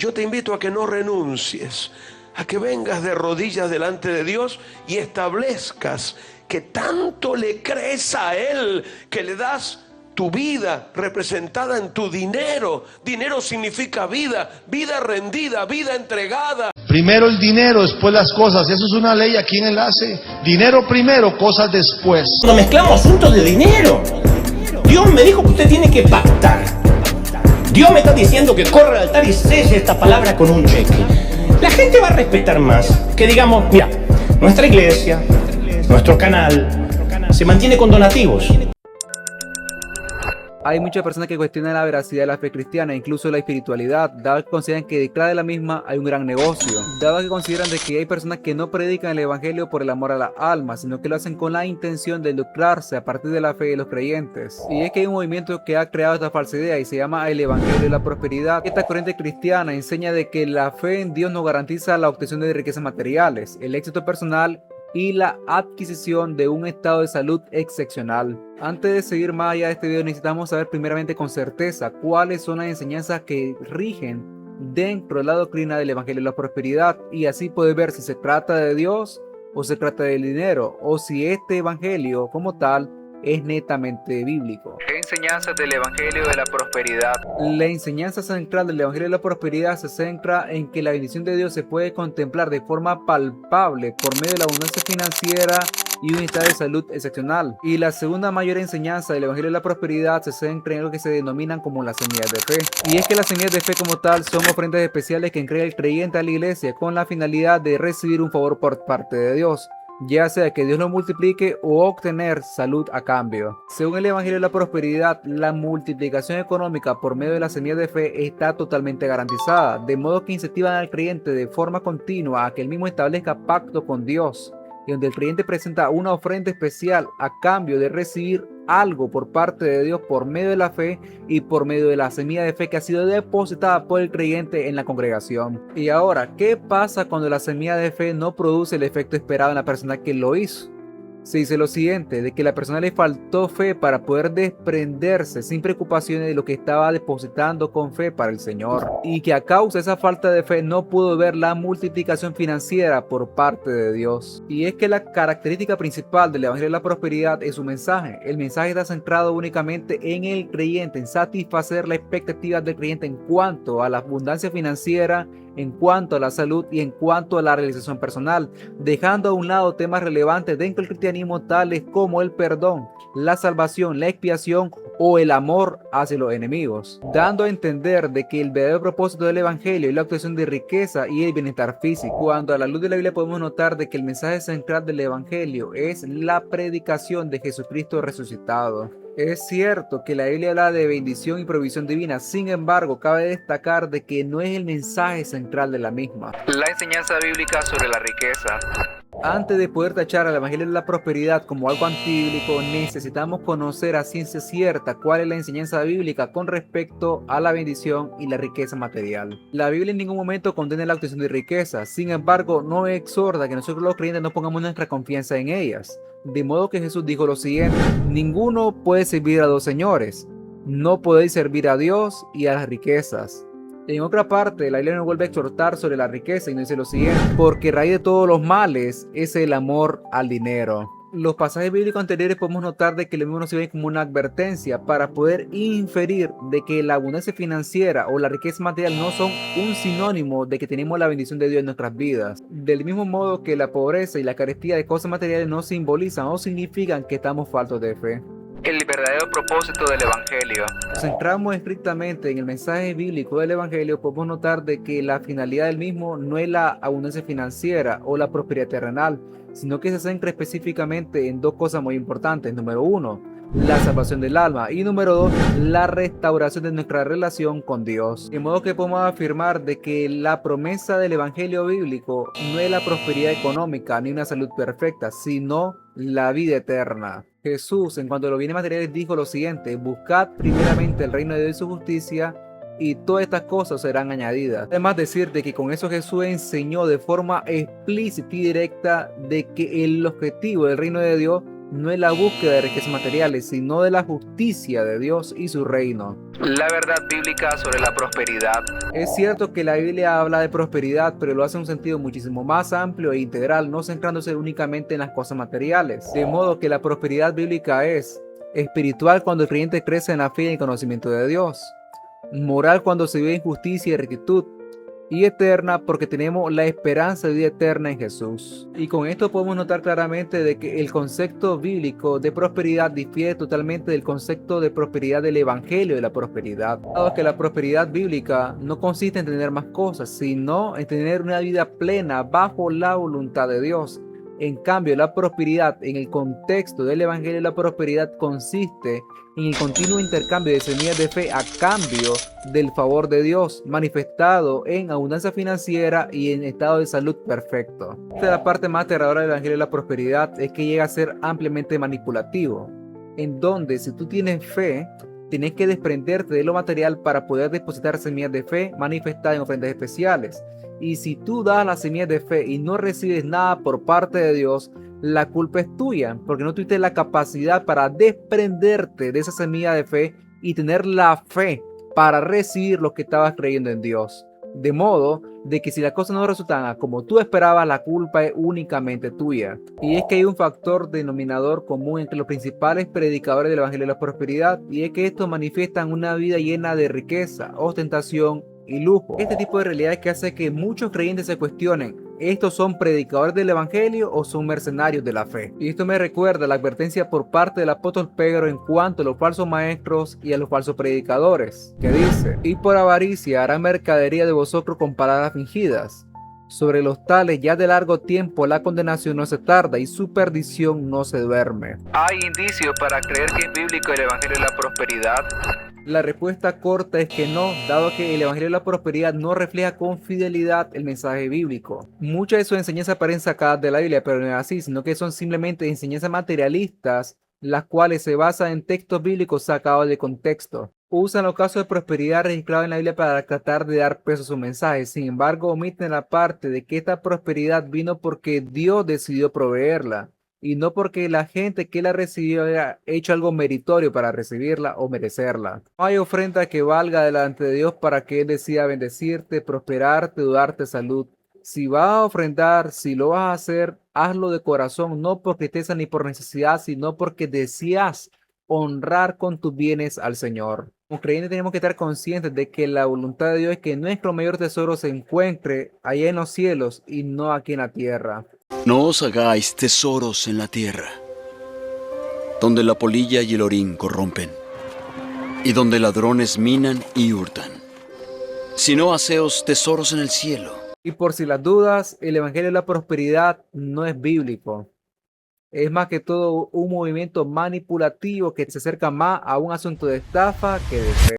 Yo te invito a que no renuncies, a que vengas de rodillas delante de Dios y establezcas que tanto le crees a Él, que le das tu vida representada en tu dinero. Dinero significa vida, vida rendida, vida entregada. Primero el dinero, después las cosas. Eso es una ley aquí en Enlace. Dinero primero, cosas después. No mezclamos asuntos de dinero. Dios me dijo que usted tiene que pactar. Dios me está diciendo que corra al altar y selle esta palabra con un cheque. La gente va a respetar más que digamos, mira, nuestra iglesia, nuestro canal, se mantiene con donativos. Hay muchas personas que cuestionan la veracidad de la fe cristiana e incluso la espiritualidad, dado que consideran que detrás de la misma hay un gran negocio, dado que consideran de que hay personas que no predican el evangelio por el amor a la alma, sino que lo hacen con la intención de lucrarse a partir de la fe de los creyentes. Y es que hay un movimiento que ha creado esta falsa idea y se llama el evangelio de la prosperidad. Esta corriente cristiana enseña de que la fe en Dios nos garantiza la obtención de riquezas materiales, el éxito personal y la adquisición de un estado de salud excepcional. Antes de seguir más allá de este video, necesitamos saber primeramente con certeza cuáles son las enseñanzas que rigen dentro de la doctrina del evangelio de la prosperidad, y así poder ver si se trata de Dios o se trata del dinero, o si este evangelio como tal es netamente bíblico. Enseñanzas del evangelio de la prosperidad. La enseñanza central del evangelio de la prosperidad se centra en que la bendición de Dios se puede contemplar de forma palpable por medio de la abundancia financiera y un estado de salud excepcional. Y la segunda mayor enseñanza del evangelio de la prosperidad se centra en lo que se denominan como las semillas de fe. Y es que las semillas de fe como tal son ofrendas especiales que entrega el creyente a la iglesia con la finalidad de recibir un favor por parte de Dios, ya sea que Dios lo multiplique o obtener salud a cambio. Según el evangelio de la prosperidad, la multiplicación económica por medio de las semillas de fe está totalmente garantizada, de modo que incentivan al creyente de forma continua a que él mismo establezca pacto con Dios, y donde el creyente presenta una ofrenda especial a cambio de recibir algo por parte de Dios por medio de la fe y por medio de la semilla de fe que ha sido depositada por el creyente en la congregación. Y ahora, ¿qué pasa cuando la semilla de fe no produce el efecto esperado en la persona que lo hizo? Se dice lo siguiente, de que la persona le faltó fe para poder desprenderse sin preocupaciones de lo que estaba depositando con fe para el Señor, y que a causa de esa falta de fe no pudo ver la multiplicación financiera por parte de Dios. Y es que la característica principal del evangelio de la prosperidad es su mensaje. El mensaje está centrado únicamente en el creyente, en satisfacer las expectativas del creyente en cuanto a la abundancia financiera, en cuanto a la salud y en cuanto a la realización personal, dejando a un lado temas relevantes dentro del cristianismo tales como el perdón, la salvación, la expiación o el amor hacia los enemigos, dando a entender de que el verdadero propósito del evangelio es la obtención de riqueza y el bienestar físico, cuando a la luz de la Biblia podemos notar de que el mensaje central del evangelio es la predicación de Jesucristo resucitado. Es cierto que la Biblia habla de bendición y provisión divina, sin embargo, cabe destacar de que no es el mensaje central de la misma. La enseñanza bíblica sobre la riqueza. Antes de poder tachar al evangelio de la prosperidad como algo antibíblico, necesitamos conocer a ciencia cierta cuál es la enseñanza bíblica con respecto a la bendición y la riqueza material. La Biblia en ningún momento condena la obtención de riqueza, sin embargo, no exhorta que nosotros los creyentes no pongamos nuestra confianza en ellas. De modo que Jesús dijo lo siguiente: ninguno puede servir a dos señores, no podéis servir a Dios y a las riquezas. En otra parte, la Biblia nos vuelve a exhortar sobre la riqueza y nos dice lo siguiente: porque raíz de todos los males es el amor al dinero. Los pasajes bíblicos anteriores podemos notar de que lo mismo nos sirve como una advertencia para poder inferir de que la abundancia financiera o la riqueza material no son un sinónimo de que tenemos la bendición de Dios en nuestras vidas. Del mismo modo que la pobreza y la carestía de cosas materiales no simbolizan o significan que estamos faltos de fe. El verdadero propósito del evangelio. Nos centramos estrictamente en el mensaje bíblico del evangelio, podemos notar de que la finalidad del mismo no es la abundancia financiera o la prosperidad terrenal, sino que se centra específicamente en dos cosas muy importantes. Número uno, la salvación del alma, y número dos, la restauración de nuestra relación con Dios. De modo que podemos afirmar de que la promesa del evangelio bíblico no es la prosperidad económica ni una salud perfecta, sino la vida eterna. Jesús, en cuanto a los bienes materiales, dijo lo siguiente: buscad primeramente el reino de Dios y su justicia, y todas estas cosas serán añadidas. Además, decirte que con eso Jesús enseñó de forma explícita y directa de que el objetivo del reino de Dios no es la búsqueda de riquezas materiales, sino de la justicia de Dios y su reino. La verdad bíblica sobre la prosperidad. Es cierto que la Biblia habla de prosperidad, pero lo hace en un sentido muchísimo más amplio e integral, no centrándose únicamente en las cosas materiales. De modo que la prosperidad bíblica es espiritual cuando el creyente crece en la fe y en el conocimiento de Dios, moral cuando se vive en justicia y rectitud, y eterna porque tenemos la esperanza de vida eterna en Jesús. Y con esto podemos notar claramente de que el concepto bíblico de prosperidad difiere totalmente del concepto de prosperidad del evangelio de la prosperidad, dado que la prosperidad bíblica no consiste en tener más cosas, sino en tener una vida plena bajo la voluntad de Dios. En cambio, la prosperidad en el contexto del evangelio de la prosperidad consiste en el continuo intercambio de semillas de fe a cambio del favor de Dios, manifestado en abundancia financiera y en estado de salud perfecto. Esta es la parte más aterradora del evangelio de la prosperidad, es que llega a ser ampliamente manipulativo, en donde si tú tienes fe, tienes que desprenderte de lo material para poder depositar semillas de fe manifestadas en ofrendas especiales. Y si tú das las semillas de fe y no recibes nada por parte de Dios, la culpa es tuya, porque no tuviste la capacidad para desprenderte de esa semilla de fe y tener la fe para recibir lo que estabas creyendo en Dios. De modo de que si las cosas no resultan como tú esperabas, la culpa es únicamente tuya. Y es que hay un factor denominador común entre los principales predicadores del Evangelio de la Prosperidad, y es que estos manifiestan una vida llena de riqueza, ostentación y lujo. Este tipo de realidad es que hace que muchos creyentes se cuestionen: ¿estos son predicadores del evangelio o son mercenarios de la fe? Y esto me recuerda la advertencia por parte del apóstol Pedro en cuanto a los falsos maestros y a los falsos predicadores, que dice: y por avaricia harán mercadería de vosotros con palabras fingidas. Sobre los tales ya de largo tiempo la condenación no se tarda y su perdición no se duerme. ¿Hay indicios para creer que es bíblico el evangelio de la prosperidad? La respuesta corta es que no, dado que el evangelio de la prosperidad no refleja con fidelidad el mensaje bíblico. Muchas de sus enseñanzas parecen sacadas de la Biblia, pero no es así, sino que son simplemente enseñanzas materialistas, las cuales se basan en textos bíblicos sacados de contexto. Usan los casos de prosperidad registrados en la Biblia para tratar de dar peso a su mensaje. Sin embargo, omiten la parte de que esta prosperidad vino porque Dios decidió proveerla y no porque la gente que la recibió haya hecho algo meritorio para recibirla o merecerla. No hay ofrenda que valga delante de Dios para que Él decida bendecirte, prosperarte o darte salud. Si vas a ofrendar, si lo vas a hacer, hazlo de corazón, no por tristeza ni por necesidad, sino porque deseas honrar con tus bienes al Señor. Como creyentes tenemos que estar conscientes de que la voluntad de Dios es que nuestro mayor tesoro se encuentre allá en los cielos y no aquí en la tierra. No os hagáis tesoros en la tierra, donde la polilla y el orín corrompen, y donde ladrones minan y hurtan, sino haceos tesoros en el cielo. Y por si las dudas, el Evangelio de la Prosperidad no es bíblico. Es más que todo un movimiento manipulativo que se acerca más a un asunto de estafa que de fe.